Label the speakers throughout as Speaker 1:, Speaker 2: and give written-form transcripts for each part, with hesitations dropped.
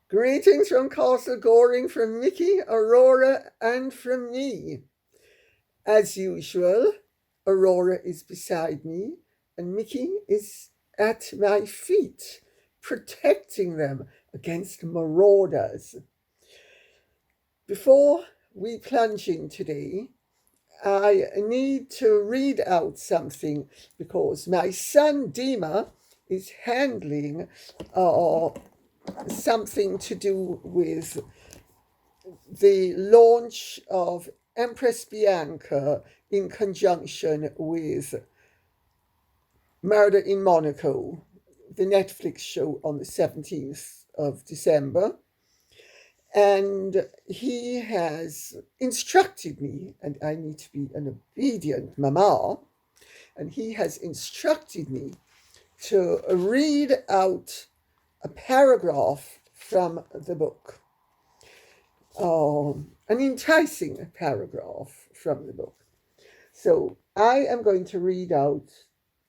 Speaker 1: Greetings from Castle Goring, from Mickey, Aurora, and from me. As usual, Aurora is beside me, and Mickey is at my feet, protecting them against marauders. Before we plunge in today, I need to read out something because my son Dima is handling something to do with the launch of Empress Bianca in conjunction with Murder in Monaco, the Netflix show on the 17th of December. And he has instructed me, and I need to be an obedient mama, and he has instructed me to read out a paragraph from the book, an enticing paragraph from the book. So I am going to read out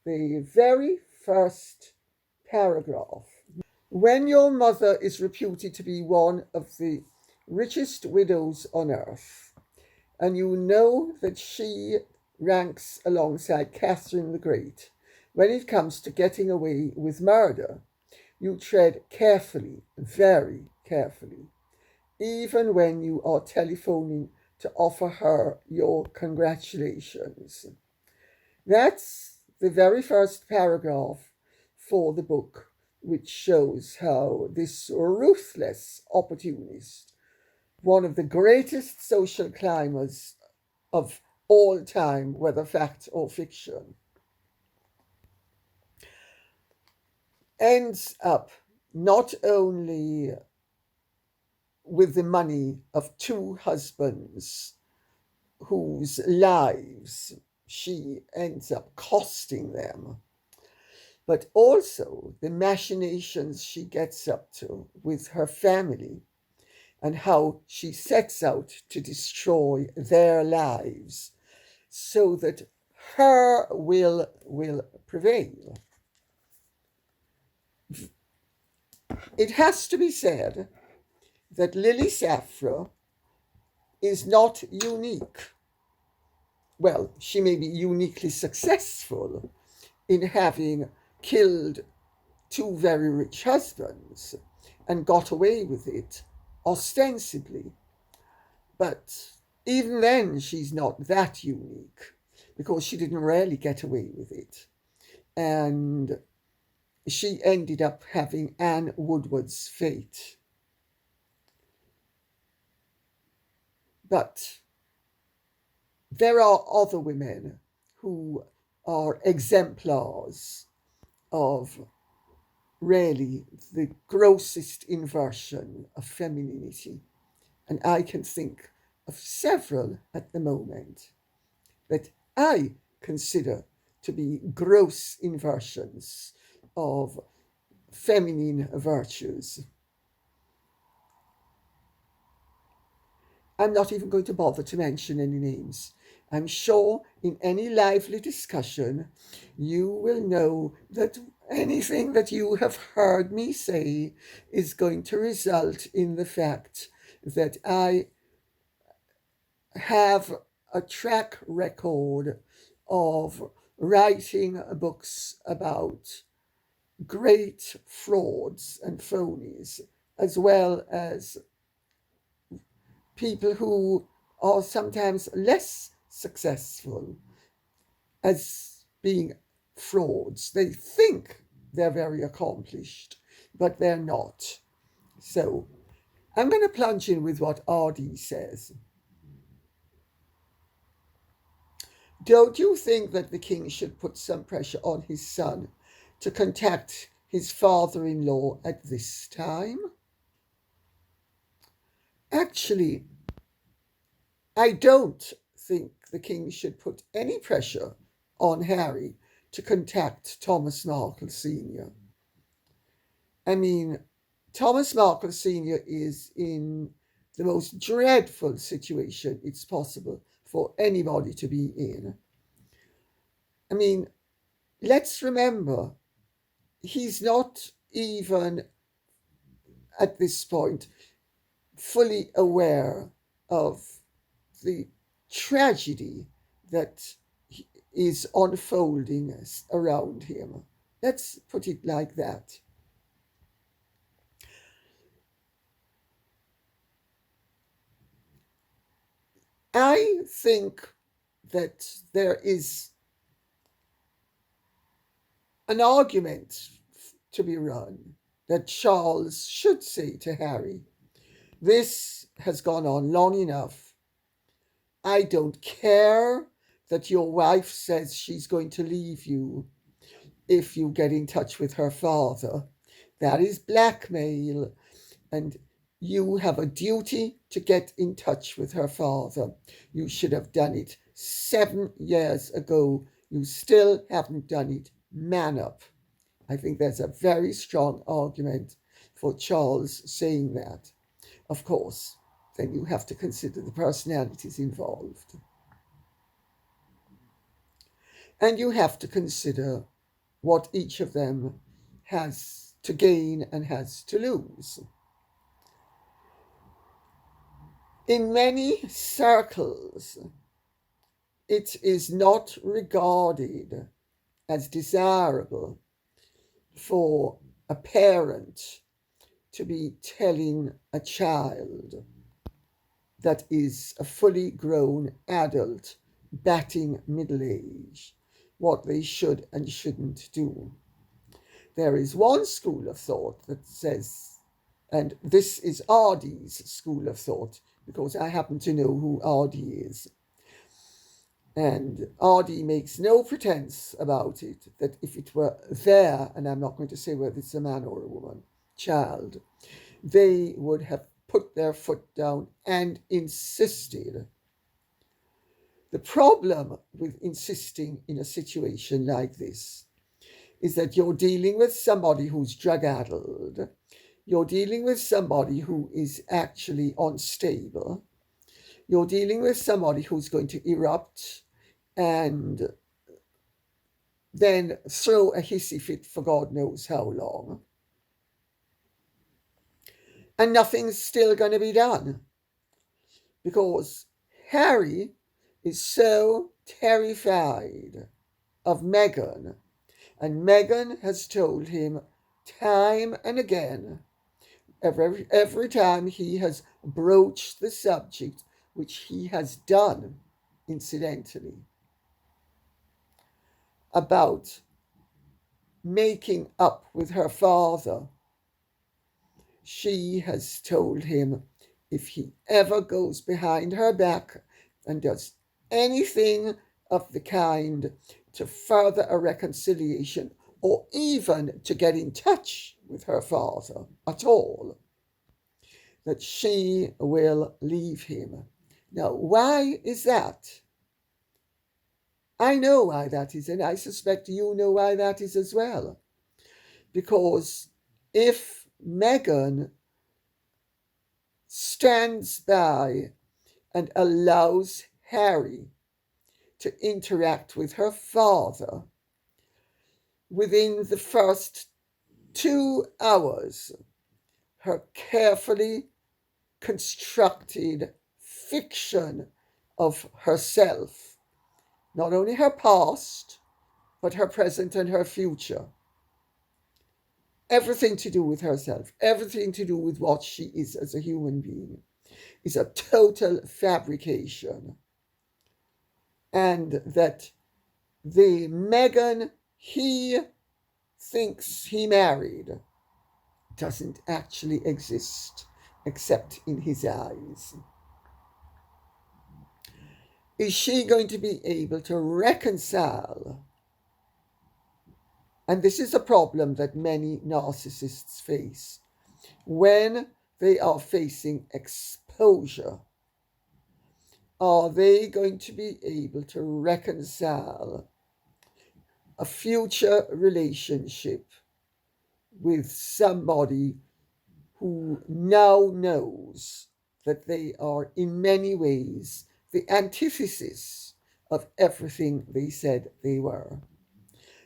Speaker 1: the very first paragraph. When your mother is reputed to be one of the richest widows on earth, and you know that she ranks alongside Catherine the Great when it comes to getting away with murder, you tread carefully, very carefully, even when you are telephoning to offer her your congratulations. That's the very first paragraph for the book, which shows how this ruthless opportunist, one of the greatest social climbers of all time, whether fact or fiction, ends up not only with the money of two husbands whose lives she ends up costing them, but also the machinations she gets up to with her family and how she sets out to destroy their lives so that her will prevail. It has to be said that Lily Safra is not unique. Well, she may be uniquely successful in having killed two very rich husbands and got away with it ostensibly. But even then, she's not that unique because she didn't really get away with it. And she ended up having Anne Woodward's fate. But there are other women who are exemplars of really the grossest inversion of femininity. And I can think of several at the moment that I consider to be gross inversions of feminine virtues. I'm not even going to bother to mention any names. I'm sure in any lively discussion, you will know that anything that you have heard me say is going to result in the fact that I have a track record of writing books about great frauds and phonies, as well as people who are sometimes less successful as being frauds. They think they're very accomplished, but they're not. So I'm going to plunge in with what R.D. says. Don't you think that the king should put some pressure on his son to contact his father-in-law at this time? Actually, I don't think the king should put any pressure on Harry to contact Thomas Markle Sr. I mean, Thomas Markle Sr. is in the most dreadful situation it's possible for anybody to be in. I mean, let's remember, he's not even at this point, fully aware of the tragedy that is unfolding around him. Let's put it like that. I think that there is an argument to be run that Charles should say to Harry, this has gone on long enough. I don't care that your wife says she's going to leave you if you get in touch with her father. That is blackmail, and you have a duty to get in touch with her father. You should have done it 7 years ago. You still haven't done it. Man up. I think there's a very strong argument for Charles saying that. Of course, then you have to consider the personalities involved. And you have to consider what each of them has to gain and has to lose. In many circles, it is not regarded as desirable for a parent to be telling a child that is a fully grown adult, batting middle age, what they should and shouldn't do. There is one school of thought that says, and this is Ardy's school of thought, because I happen to know who Ardy is. And Ardy makes no pretense about it, that if it were there, and I'm not going to say whether it's a man or a woman, child, they would have put their foot down and insisted. The problem with insisting in a situation like this is that you're dealing with somebody who's drug-addled, you're dealing with somebody who is actually unstable, you're dealing with somebody who's going to erupt and then throw a hissy fit for God knows how long. And nothing's still going to be done because Harry is so terrified of Meghan, and Meghan has told him time and again, every time he has broached the subject, which he has done, incidentally, about making up with her father. She has told him if he ever goes behind her back and does anything of the kind to further a reconciliation or even to get in touch with her father at all, that she will leave him. Now, why is that? I know why that is, and I suspect you know why that is as well. Because if Meghan stands by and allows Harry to interact with her father, within the first 2 hours, her carefully constructed fiction of herself, not only her past, but her present and her future, everything to do with herself, everything to do with what she is as a human being, is a total fabrication. And that the Meghan he thinks he married doesn't actually exist except in his eyes. Is she going to be able to reconcile? And this is a problem that many narcissists face when they are facing exposure. Are they going to be able to reconcile a future relationship with somebody who now knows that they are in many ways the antithesis of everything they said they were?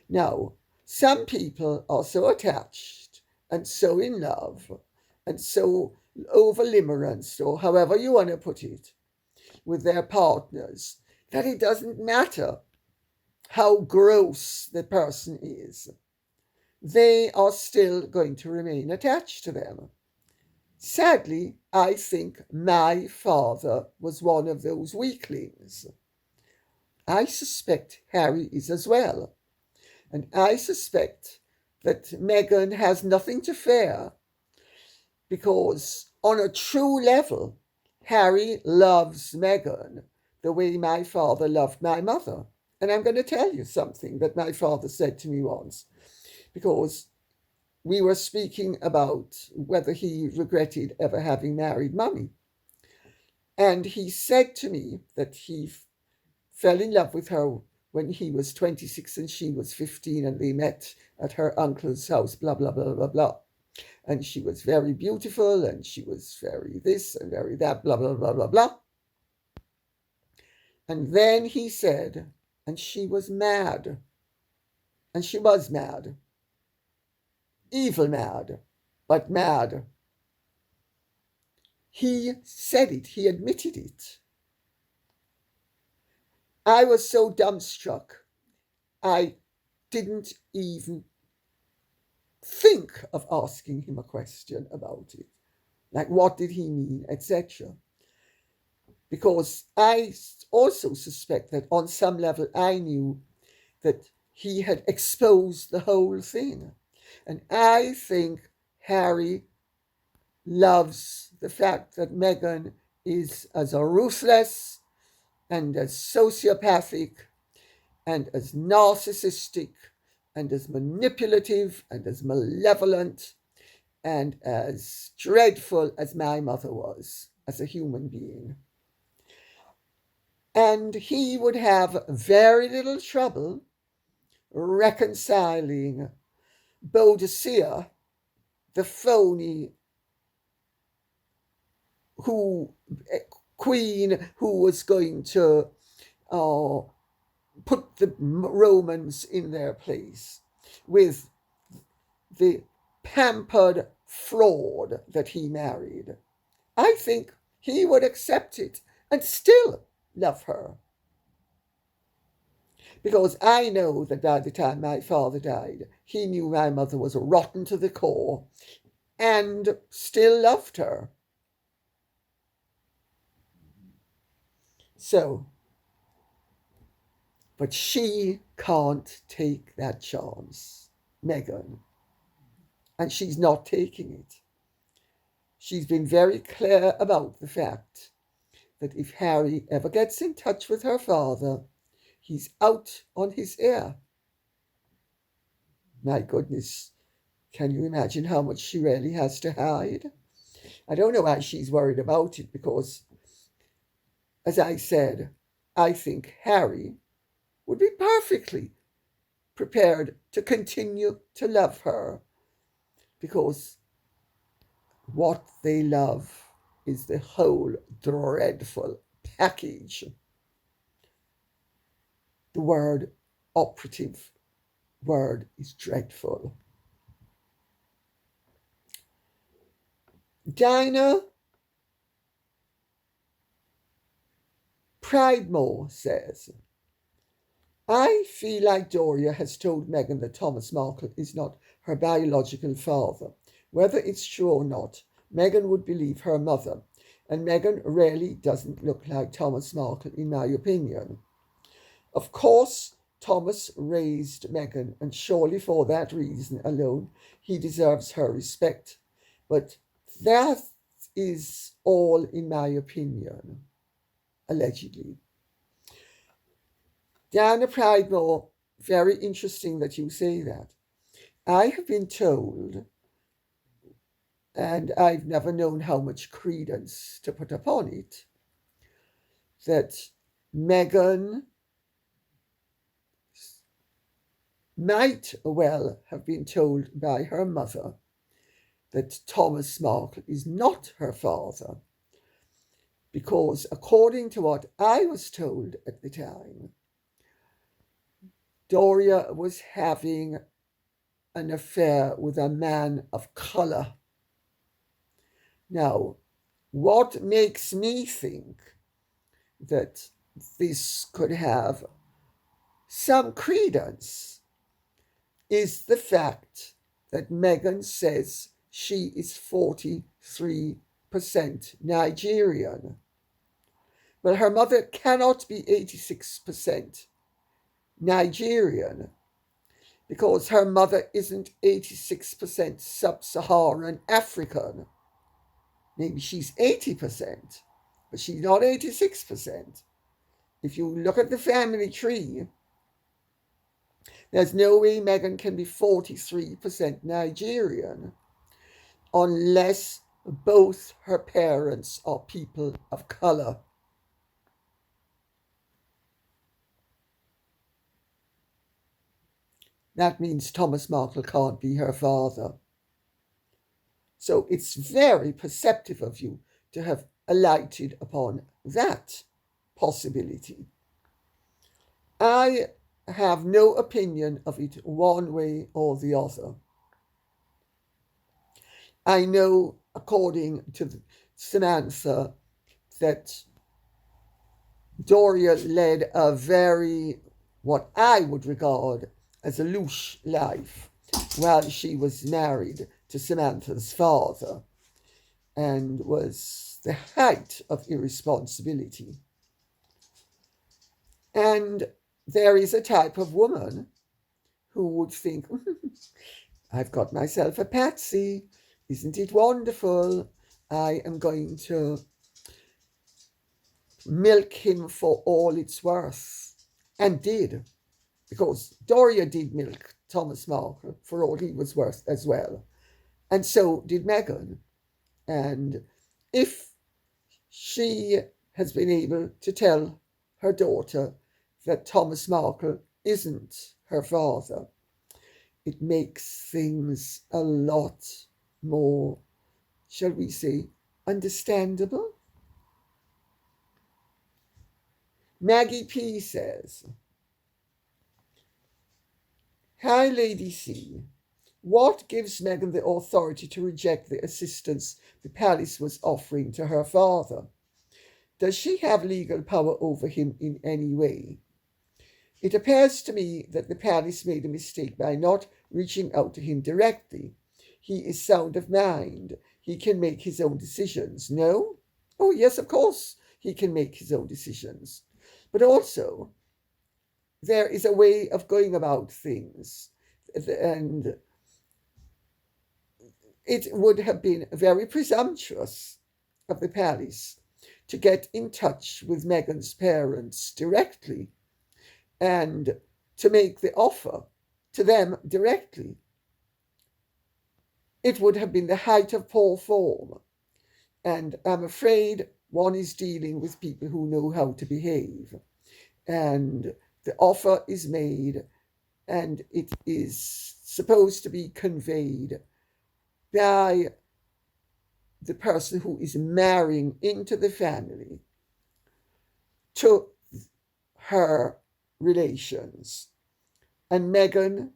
Speaker 1: Now, some people are so attached and so in love and so over limerence, or however you want to put it, with their partners, that it doesn't matter how gross the person is, they are still going to remain attached to them. Sadly, I think my father was one of those weaklings. I suspect Harry is as well. And I suspect that Meghan has nothing to fear, because on a true level, Harry loves Meghan the way my father loved my mother. And I'm going to tell you something that my father said to me once, because we were speaking about whether he regretted ever having married Mummy. And he said to me that he fell in love with her when he was 26 and she was 15, and they met at her uncle's house, blah, blah, blah, blah, blah. And she was very beautiful, and she was very this and very that, blah, blah, blah, blah, blah. And then he said, and she was mad. And she was mad. Evil mad, but mad. He said it, he admitted it. I was so dumbstruck, I didn't even think of asking him a question about it. Like, what did he mean, etc. Because I also suspect that on some level I knew that he had exposed the whole thing. And I think Harry loves the fact that Meghan is as ruthless and as sociopathic and as narcissistic and as manipulative and as malevolent and as dreadful as my mother was as a human being. And he would have very little trouble reconciling Boadicea, the phony queen who was going to put the Romans in their place, with the pampered fraud that he married. I think he would accept it and still love her. Because I know that by the time my father died, he knew my mother was rotten to the core and still loved her. So, but she can't take that chance, Meghan. And she's not taking it. She's been very clear about the fact that if Harry ever gets in touch with her father, he's out on his ear. My goodness, can you imagine how much she really has to hide? I don't know why she's worried about it, because, as I said, I think Harry would be perfectly prepared to continue to love her, because what they love is the whole dreadful package. The operative word is dreadful. Dinah Pridemore says, I feel like Doria has told Meghan that Thomas Markle is not her biological father. Whether it's true or not, Meghan would believe her mother, and Meghan really doesn't look like Thomas Markle, in my opinion. Of course, Thomas raised Meghan, and surely for that reason alone he deserves her respect. But that is all, in my opinion, allegedly. Diana Pridemore, very interesting that you say that. I have been told, and I've never known how much credence to put upon it, that Meghan might well have been told by her mother that Thomas Markle is not her father, because according to what I was told at the time, Doria was having an affair with a man of colour, Now, what makes me think that this could have some credence is the fact that Meghan says she is 43% Nigerian. Well, her mother cannot be 86% Nigerian because her mother isn't 86% sub-Saharan African. Maybe she's 80%, but she's not 86%. If you look at the family tree, there's no way Meghan can be 43% Nigerian unless both her parents are people of colour. That means Thomas Markle can't be her father. So it's very perceptive of you to have alighted upon that possibility. I have no opinion of it one way or the other. I know, according to Samantha, that Doria led a very, what I would regard as a louche life while she was married to Samantha's father, and was the height of irresponsibility. And there is a type of woman who would think, I've got myself a patsy, isn't it wonderful? I am going to milk him for all it's worth. And did, because Doria did milk Thomas Markle for all he was worth as well. And so did Meghan. And if she has been able to tell her daughter that Thomas Markle isn't her father, it makes things a lot more, shall we say, understandable. Maggie P says, Hi, Lady C. What gives Meghan the authority to reject the assistance the palace was offering to her father? Does she have legal power over him in any way? It appears to me that the palace made a mistake by not reaching out to him directly. He is sound of mind. He can make his own decisions. No? Oh, yes, of course he can make his own decisions. But also, there is a way of going about things, and it would have been very presumptuous of the palace to get in touch with Meghan's parents directly and to make the offer to them directly. It would have been the height of poor form, and I'm afraid one is dealing with people who know how to behave. And the offer is made, and it is supposed to be conveyed by the person who is marrying into the family to her relations. And Meghan,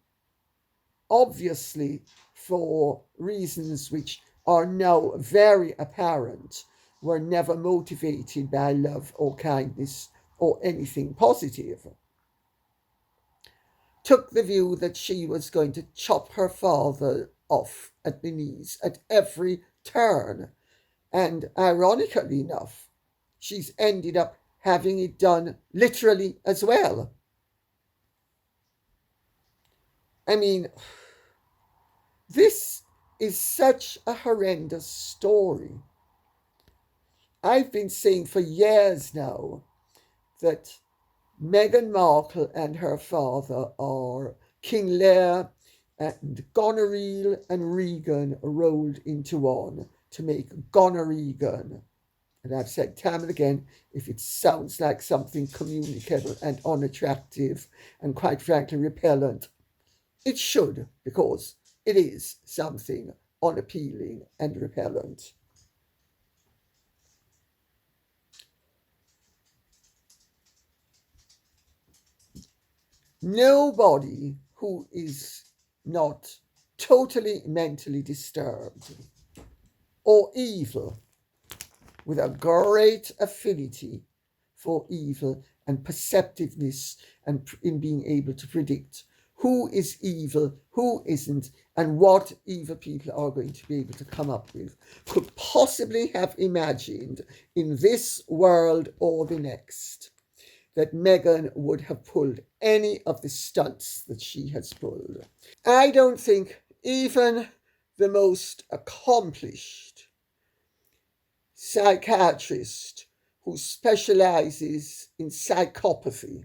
Speaker 1: obviously, for reasons which are now very apparent, were never motivated by love or kindness or anything positive, took the view that she was going to chop her father off at the knees at every turn. And ironically enough, she's ended up having it done literally as well. I mean, this is such a horrendous story. I've been saying for years now that Meghan Markle and her father are King Lear and Goneril and Regan rolled into one to make Goneregan. And I've said time and again, if it sounds like something communicable and unattractive and quite frankly repellent, it should, because it is something unappealing and repellent. Nobody who is not totally mentally disturbed or evil, with a great affinity for evil and perceptiveness and in being able to predict who is evil, who isn't, and what evil people are going to be able to come up with, could possibly have imagined in this world or the next that Meghan would have pulled any of the stunts that she has pulled. I don't think even the most accomplished psychiatrist who specializes in psychopathy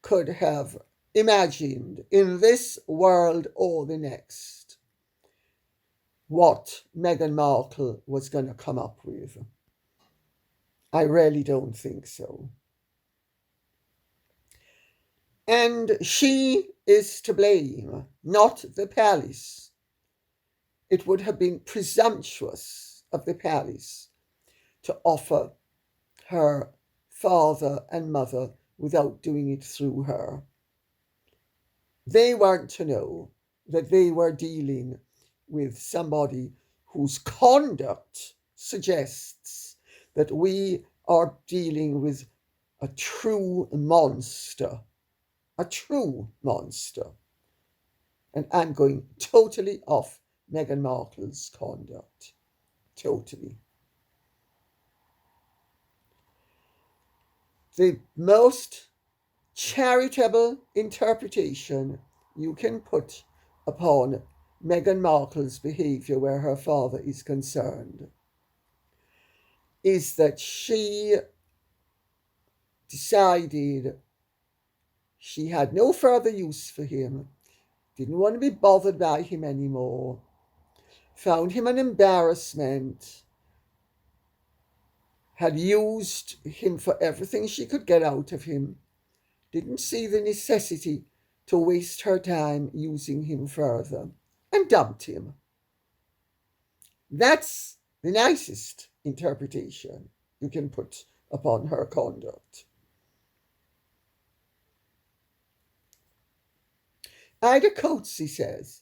Speaker 1: could have imagined in this world or the next what Meghan Markle was going to come up with. I really don't think so. And she is to blame, not the palace. It would have been presumptuous of the palace to offer her father and mother without doing it through her. They weren't to know that they were dealing with somebody whose conduct suggests that we are dealing with a true monster. A true monster. And I'm going totally off Meghan Markle's conduct. Totally. The most charitable interpretation you can put upon Meghan Markle's behaviour where her father is concerned is that she decided she had no further use for him, didn't want to be bothered by him anymore, found him an embarrassment, had used him for everything she could get out of him, didn't see the necessity to waste her time using him further, and dumped him. That's the nicest interpretation you can put upon her conduct. Ida Coatsey says,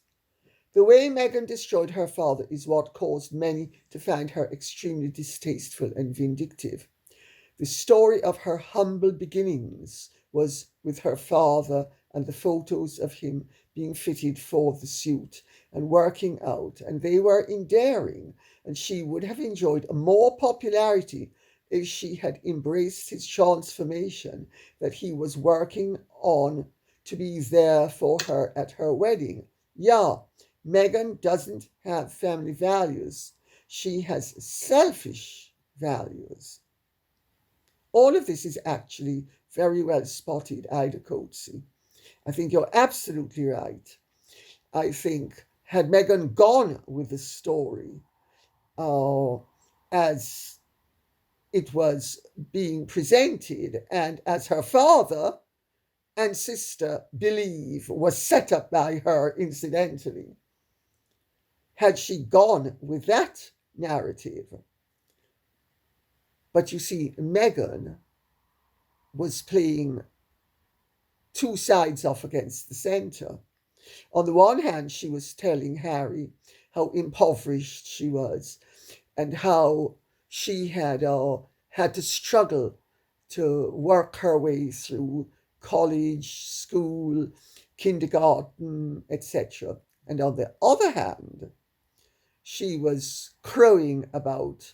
Speaker 1: the way Meghan destroyed her father is what caused many to find her extremely distasteful and vindictive. The story of her humble beginnings was with her father and the photos of him being fitted for the suit and working out, and they were endearing, and she would have enjoyed more popularity if she had embraced his transformation that he was working on to be there for her at her wedding. Yeah, Meghan doesn't have family values. She has selfish values. All of this is actually very well spotted, Ida Coatsey. I think you're absolutely right. I think had Meghan gone with the story as it was being presented and as her father and sister believe was set up by her incidentally, had she gone with that narrative. But you see, Meghan was playing two sides off against the centre. On the one hand, she was telling Harry how impoverished she was and how she had to struggle to work her way through college, school, kindergarten, etc. And on the other hand, she was crowing about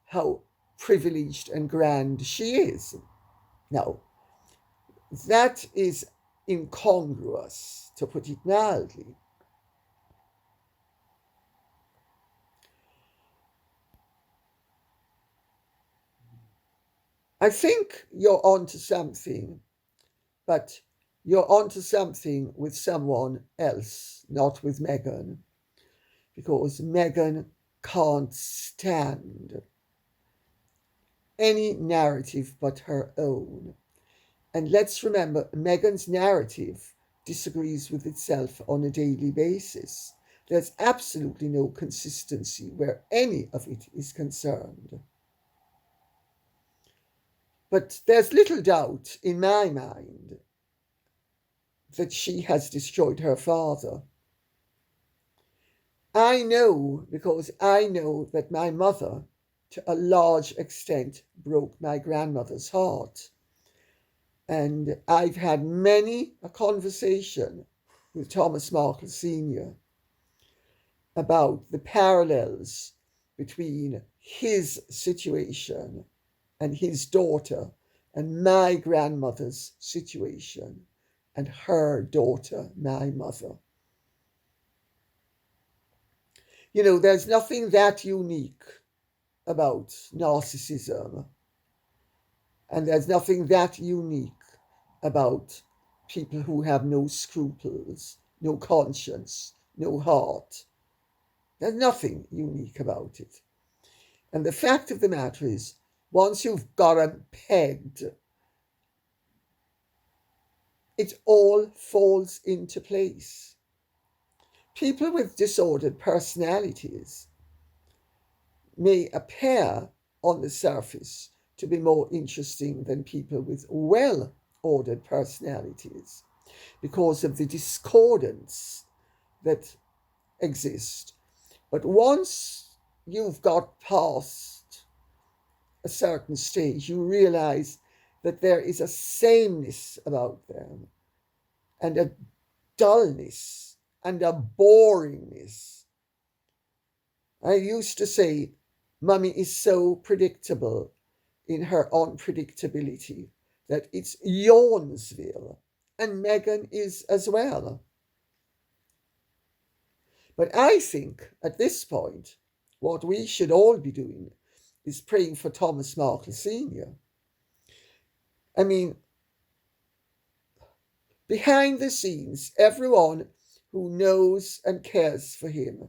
Speaker 1: how privileged and grand she is. Now, that is incongruous, to put it mildly. I think you're onto something, but you're onto something with someone else, not with Meghan, because Meghan can't stand any narrative but her own. And let's remember, Meghan's narrative disagrees with itself on a daily basis. There's absolutely no consistency where any of it is concerned. But there's little doubt in my mind that she has destroyed her father. I know, because I know that my mother, to a large extent, broke my grandmother's heart. And I've had many a conversation with Thomas Markle Sr. about the parallels between his situation and his daughter and my grandmother's situation and her daughter, my mother. You know, there's nothing that unique about narcissism, and there's nothing that unique about people who have no scruples, no conscience, no heart. There's nothing unique about it. And the fact of the matter is, once you've got them pegged, it all falls into place. People with disordered personalities may appear on the surface to be more interesting than people with well-ordered personalities because of the discordance that exist. But once you've got past a certain stage, you realize that there is a sameness about them and a dullness and a boringness. I used to say, Mummy is so predictable in her unpredictability that it's Yawnsville, and Meghan is as well. But I think at this point, what we should all be doing is praying for Thomas Markle Sr. I mean, behind the scenes, everyone who knows and cares for him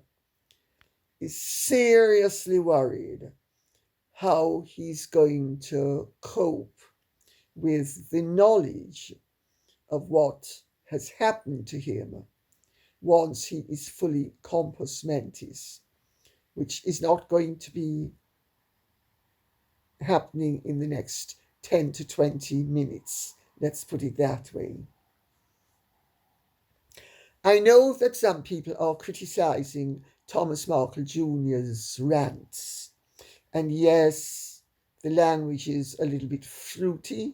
Speaker 1: is seriously worried how he's going to cope with the knowledge of what has happened to him once he is fully compos mentis, which is not going to be happening in the next 10 to 20 minutes. Let's put it that way. I know that some people are criticizing Thomas Markle Jr.'s rants. And yes, the language is a little bit fruity.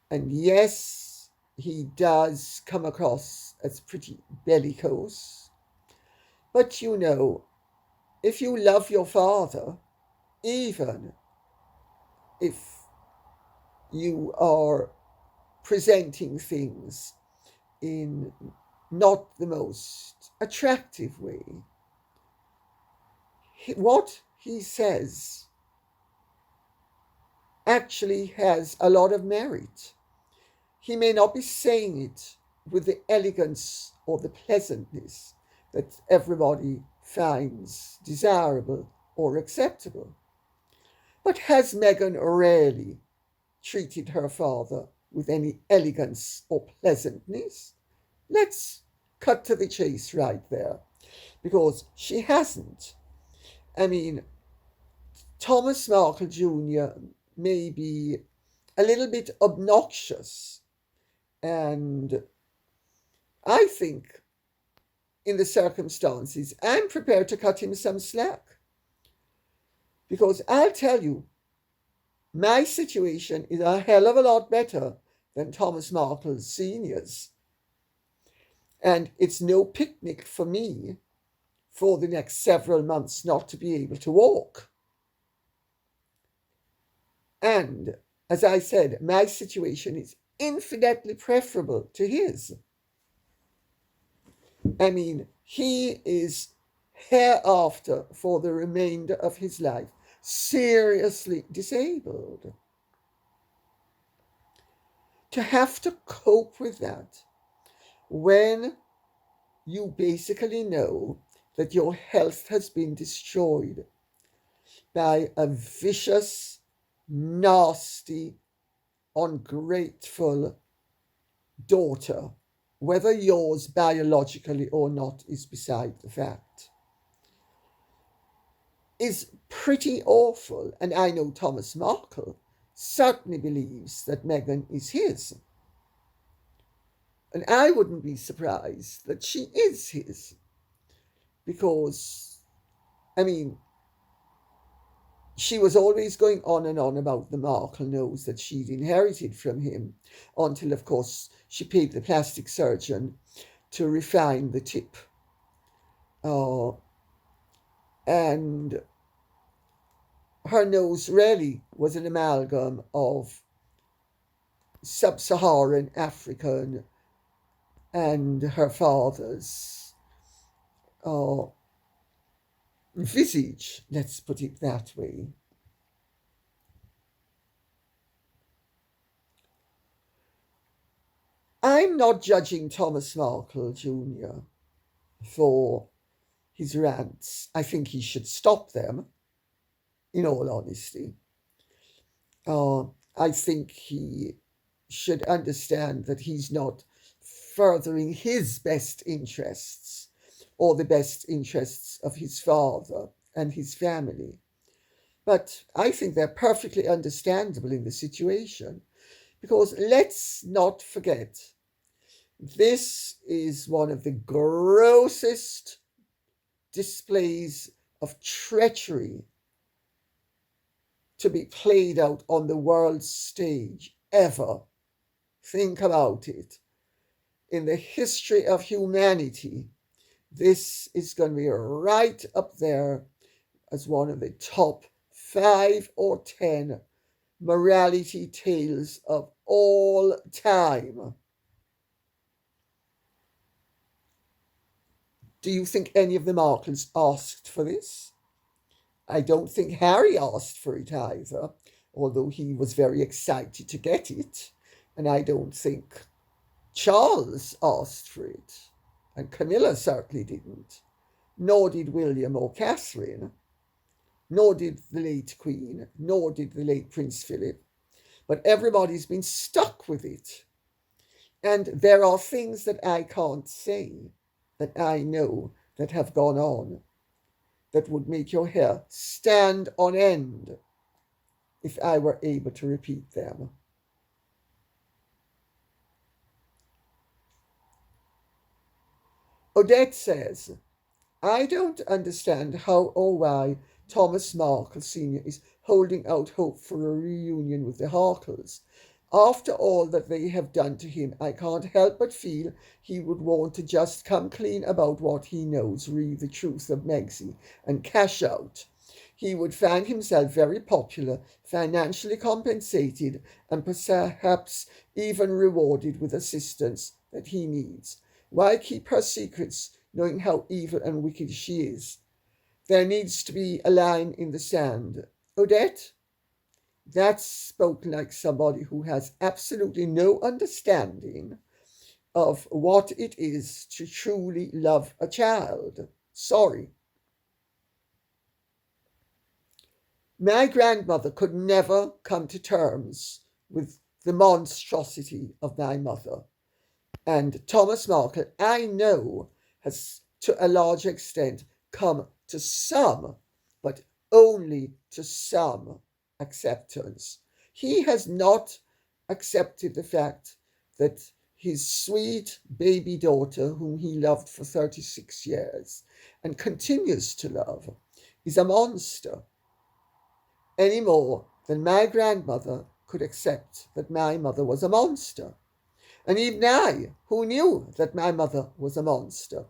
Speaker 1: And yes, he does come across as pretty bellicose. But you know, if you love your father, even if you are presenting things in not the most attractive way, what he says actually has a lot of merit. He may not be saying it with the elegance or the pleasantness that everybody finds desirable or acceptable. But has Meghan really treated her father with any elegance or pleasantness? Let's cut to the chase right there, because she hasn't. I mean, Thomas Markle Jr. may be a little bit obnoxious, and I think in the circumstances, I'm prepared to cut him some slack. Because I'll tell you, my situation is a hell of a lot better than Thomas Markle Sr.'s. And it's no picnic for me for the next several months not to be able to walk. And as I said, my situation is infinitely preferable to his. I mean, he is hereafter, for the remainder of his life, seriously disabled. To have to cope with that when you basically know that your health has been destroyed by a vicious, nasty, ungrateful daughter, whether yours biologically or not is beside the fact, is pretty awful. And I know Thomas Markle certainly believes that Meghan is his. And I wouldn't be surprised that she is his. because, I mean, she was always going on and on about the Markle nose that she'd inherited from him, until, of course, she paid the plastic surgeon to refine the tip. And her nose really was an amalgam of sub-Saharan African and her father's visage, let's put it that way. I'm not judging Thomas Markle Jr. for his rants. I think he should stop them, in all honesty. I think he should understand that he's not furthering his best interests or the best interests of his father and his family. But I think they're perfectly understandable in the situation, because let's not forget, this is one of the grossest displays of treachery to be played out on the world stage ever. Think about it. In the history of humanity, this is going to be right up there as one of the top 5 or 10 morality tales of all time. Do you think any of the Markles asked for this? I don't think Harry asked for it either, although he was very excited to get it. And I don't think Charles asked for it. And Camilla certainly didn't. Nor did William or Catherine. Nor did the late Queen. Nor did the late Prince Philip. But everybody's been stuck with it. And there are things that I can't say, that I know, that have gone on, that would make your hair stand on end if I were able to repeat them. Odette says, I don't understand how or why Thomas Markle Sr. is holding out hope for a reunion with the Harkles. After all that they have done to him, I can't help but feel he would want to just come clean about what he knows, read the truth of Megsy, and cash out. He would find himself very popular, financially compensated, and perhaps even rewarded with assistance that he needs. Why keep her secrets, knowing how evil and wicked she is? There needs to be a line in the sand. Odette? That's spoken like somebody who has absolutely no understanding of what it is to truly love a child. Sorry. My grandmother could never come to terms with the monstrosity of my mother. And Thomas Markle, I know, has to a large extent come to some, but only to some, acceptance. He has not accepted the fact that his sweet baby daughter, whom he loved for 36 years and continues to love, is a monster, any more than my grandmother could accept that my mother was a monster. And even I, who knew that my mother was a monster,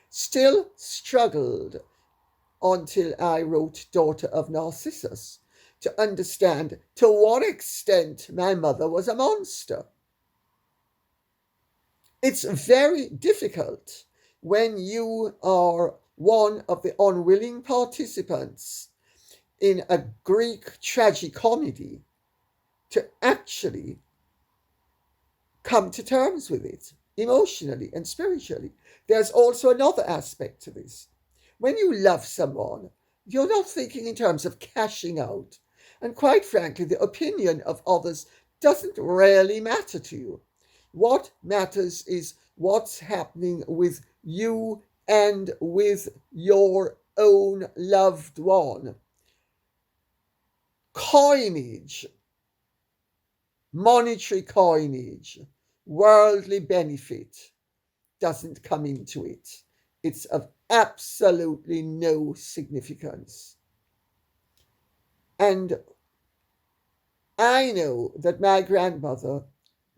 Speaker 1: still struggled until I wrote Daughter of Narcissus to understand to what extent my mother was a monster. It's very difficult when you are one of the unwilling participants in a Greek tragicomedy to actually come to terms with it emotionally and spiritually. There's also another aspect to this. When you love someone, you're not thinking in terms of cashing out. And quite frankly, the opinion of others doesn't really matter to you. What matters is what's happening with you and with your own loved one. Coinage, monetary coinage, worldly benefit doesn't come into it. It's of absolutely no significance. And I know that my grandmother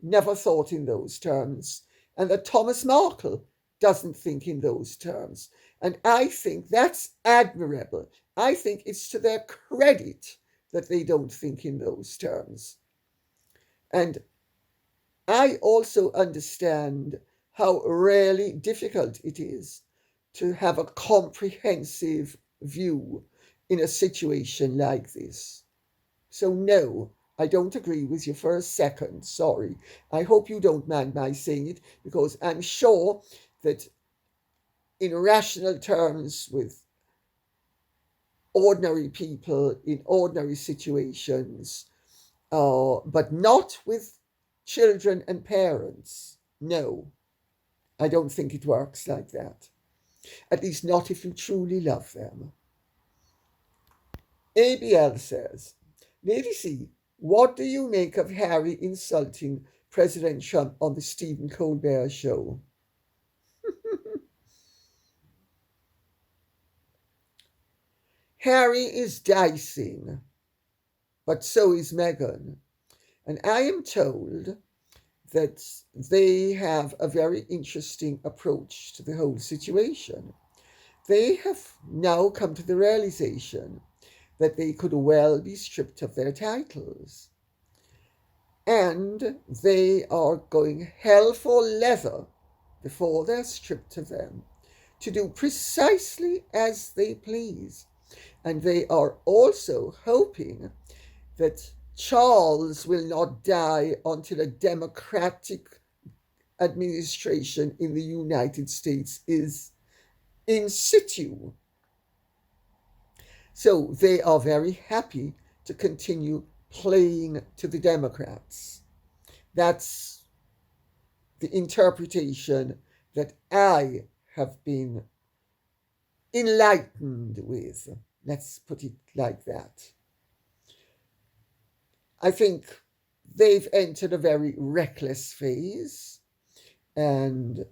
Speaker 1: never thought in those terms, and that Thomas Markle doesn't think in those terms. And I think that's admirable. I think it's to their credit that they don't think in those terms. And I also understand how really difficult it is to have a comprehensive view in a situation like this. So, no, I don't agree with you for a second. Sorry. I hope you don't mind my saying it, because I'm sure that in rational terms, with ordinary people in ordinary situations, but not with children and parents. No, I don't think it works like that. At least not if you truly love them. ABL says, Lady C, what do you make of Harry insulting President Trump on the Stephen Colbert show? Harry is dicing, but so is Meghan. And I am told that they have a very interesting approach to the whole situation. They have now come to the realization that they could well be stripped of their titles. And they are going hell for leather before they're stripped of them to do precisely as they please. And they are also hoping that Charles will not die until a democratic administration in the United States is in situ. So they are very happy to continue playing to the Democrats. That's the interpretation that I have been enlightened with. Let's put it like that. I think they've entered a very reckless phase, and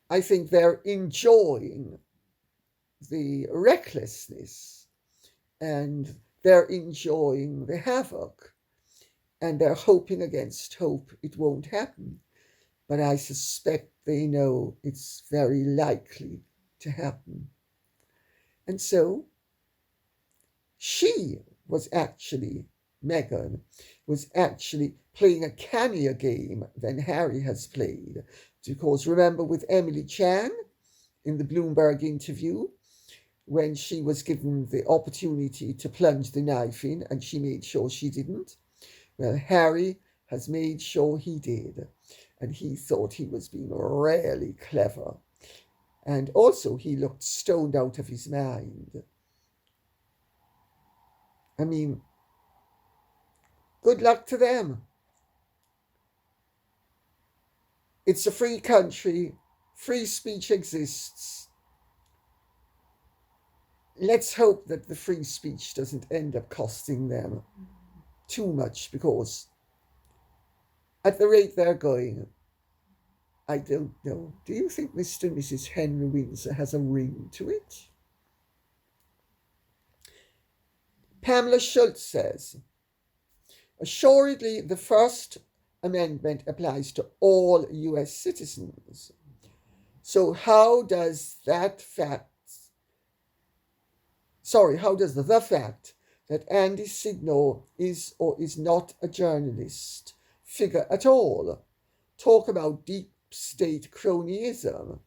Speaker 1: I think they're enjoying the recklessness, and they're enjoying the havoc, and they're hoping against hope it won't happen. But I suspect they know it's very likely to happen. And so Meghan was actually playing a cannier game than Harry has played. Because remember with Emily Chan in the Bloomberg interview, when she was given the opportunity to plunge the knife in and she made sure she didn't? Well, Harry has made sure he did. And he thought he was being really clever. And also he looked stoned out of his mind. I mean, good luck to them. It's a free country. Free speech exists. Let's hope that the free speech doesn't end up costing them too much, because at the rate they're going, I don't know. Do you think Mr. and Mrs. Henry Windsor has a ring to it? Pamela Schultz says, assuredly, the First Amendment applies to all US citizens. So how does the fact that Andy Signor is or is not a journalist figure at all talk about deep state cronyism?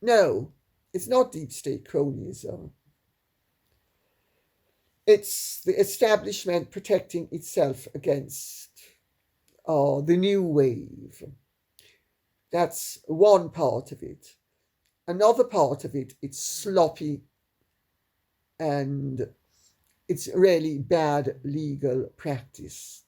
Speaker 1: No, it's not deep state cronyism. It's the establishment protecting itself against the new wave. That's one part of it. Another part of it, it's sloppy and it's really bad legal practice,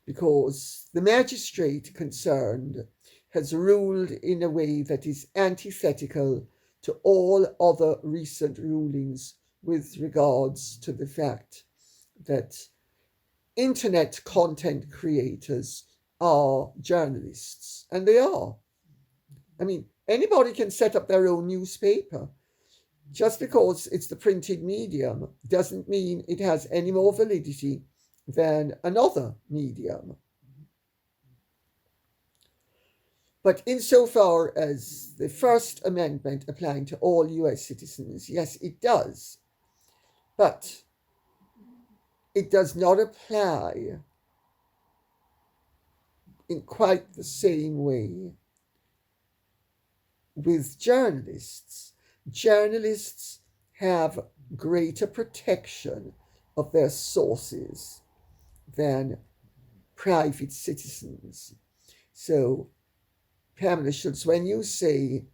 Speaker 1: because the magistrate concerned has ruled in a way that is antithetical to all other recent rulings with regards to the fact that internet content creators are journalists, and they are. I mean, Anybody can set up their own newspaper. Just because it's the printed medium doesn't mean it has any more validity than another medium. But insofar as the First Amendment applying to all US citizens, yes, it does. But it does not apply in quite the same way with journalists. Journalists have greater protection of their sources than private citizens. So, Pamela Schultz, when you say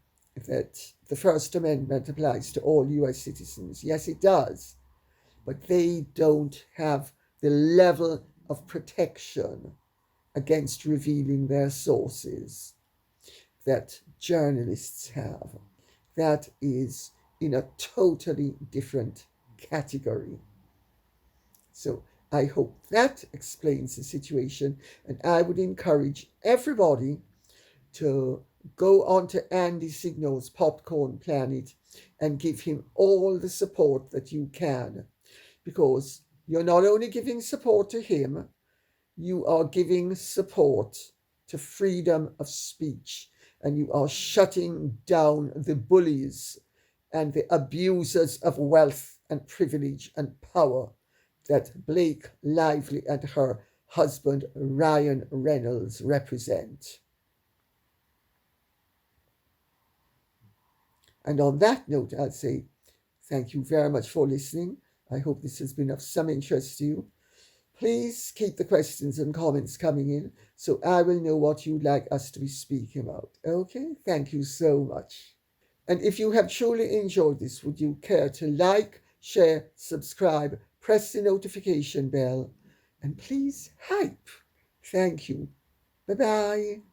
Speaker 1: that the First Amendment applies to all US citizens, yes, it does, but they don't have the level of protection against revealing their sources that journalists have. That is in a totally different category. So I hope that explains the situation, and I would encourage everybody to go onto Andy Signal's Popcorn Planet and give him all the support that you can, because you're not only giving support to him, you are giving support to freedom of speech, and you are shutting down the bullies and the abusers of wealth and privilege and power that Blake Lively and her husband Ryan Reynolds represent. And on that note, I'll say thank you very much for listening. I hope this has been of some interest to you. Please keep the questions and comments coming in so I will know what you'd like us to be speaking about. Okay, thank you so much. And if you have truly enjoyed this, would you care to like, share, subscribe, press the notification bell, and please hype. Thank you. Bye-bye.